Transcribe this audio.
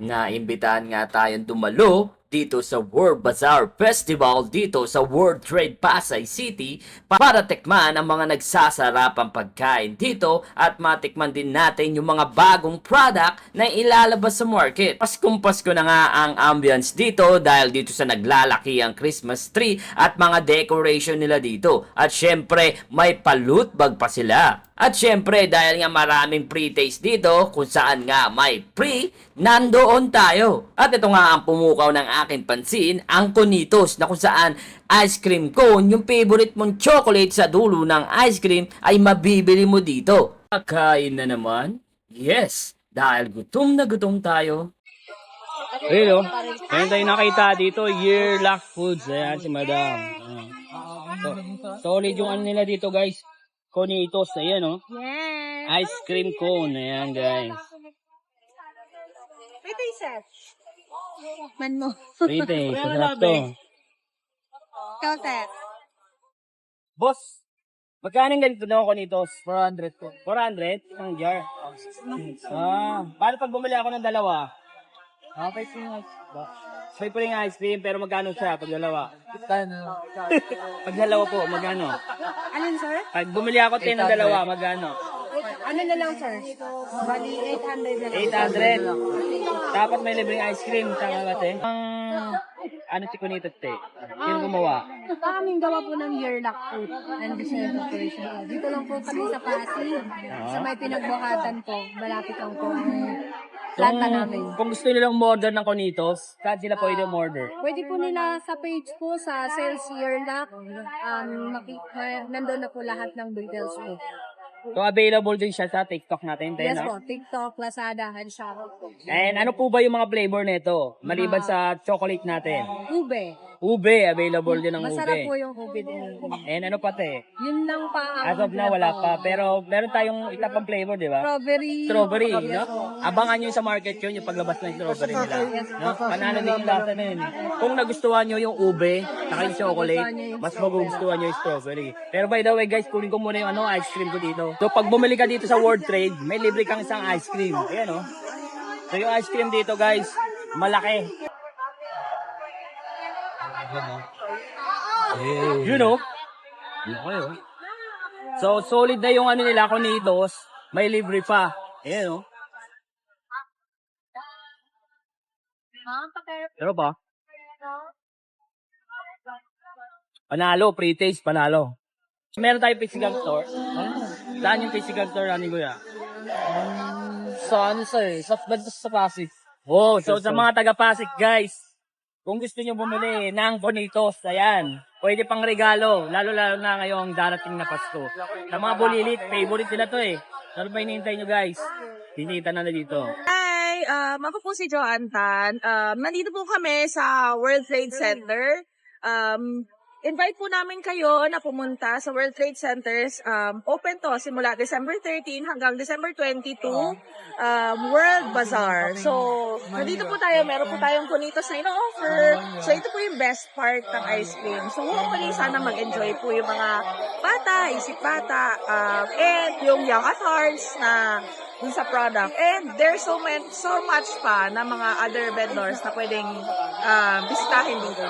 Naimbitahan nga tayong dumalo dito sa World Bazaar Festival dito sa World Trade Pasay City para tikman ang mga nagsasarapang pagkain dito at matikman din natin yung mga bagong product na ilalabas sa market. Paskong Pasko na nga ang ambience dito dahil dito sa naglalaki ang Christmas tree at mga decoration nila dito. At syempre may palute bag pa sila. At syempre, dahil nga maraming pre-taste dito, kung saan nga may pre, nandoon tayo. At ito nga ang pumukaw ng aking pansin, ang Conitos, na kung saan ice cream cone, yung favorite mong chocolate sa dulo ng ice cream, ay mabibili mo dito. Kakain na naman? Yes, dahil gutom na gutom tayo. Ayun o. Ngayon tayo nakita dito, Yearlock Foods. Ayan si Madam. Solid yung ano nila dito guys. Conitos. Ayan o. Yes. Ice cream cone. Ayan guys. Ito yung set. Man mo. Rite. Sarap to. Ikaw, set. Boss. Magkano ganito na Conitos? 400 po. 400? Ang jar. Paano pag bumili ako ng dalawa? Okay po yung ice cream. May po yung ice cream, pero magkano siya pag dalawa? Pag dalawa po, magkano? Alin, sir? Pag bumili ako 10 ng dalawa, magkano? Ano na lang, sir? Bali, 800 na lang. 800. Dapat may libreng ice cream, tama ba te? Ano si Kunito te? Sino gumawa? Kaming gawa po ng Yearlock Food and Business Operation. Dito lang po kami sa Pasig. Sa may pinagbuhatan po. Malapit lang po ang planta namin. Kung gusto nilang umorder ng Conitos, saan sila pwede umorder? Pwede po nila sa page po sa Sales Yearlock. Nandun na po lahat ng details po. So available din siya sa TikTok natin. Yes no? po, TikTok, Lazada, and Shopee. And ano po ba yung mga flavor nito? Maliban sa chocolate natin. Ube. Ube, available din ang Masarap po ube. yung ube din. And ano pa te? Yun lang pa. As of now, wala pa. Pero meron tayong isa pang flavor, di ba? Strawberry. Strawberry, Yes no? po. Abangan nyo sa market yun, yung paglabas ng strawberry nila. No? Panalo din yung lasa na yun. Kung nagustuhan nyo yung ube, saka yung chocolate, mas magugustuhan nyo yung strawberry. Pero by the way guys, kunin ko muna yung ice cream ko dito. So pag bumili ka dito sa World Trade, may libre kang isang ice cream. Ayan o. So yung ice cream dito guys, malaki. You know? So solid na yung ano nila, Conitos, may libre pa. Ayan o. Pero pa? Panalo, pre-taste, panalo. Meron tayong physical store. Saan yung physical store natin, kuya? Sa ano sa Pasig. Oh, so sa mga taga-Pasig, guys, kung gusto nyo bumili ng Conitos, ayan, pwede pang regalo, lalo-lalo na ngayong darating na Pasko. Sa mga bulilit, favorite nila to eh. Ano ba hinihintay nyo, guys? Hinihintay na dito. Hi, ako po si Joanne Tan. Nandito po kami sa World Trade Center. Invite po namin kayo na pumunta sa World Trade Centers. Open to simula December 13 hanggang December 22. World Bazaar. So, nandito po tayo. Meron po tayong Conitos na ino-offer. So, ito po yung best part ng ice cream. So, hopefully, sana mag-enjoy po yung mga bata, isip bata, and yung young at hearts na dun sa product. And there's so much pa na mga other vendors na pwedeng bisitahin dito.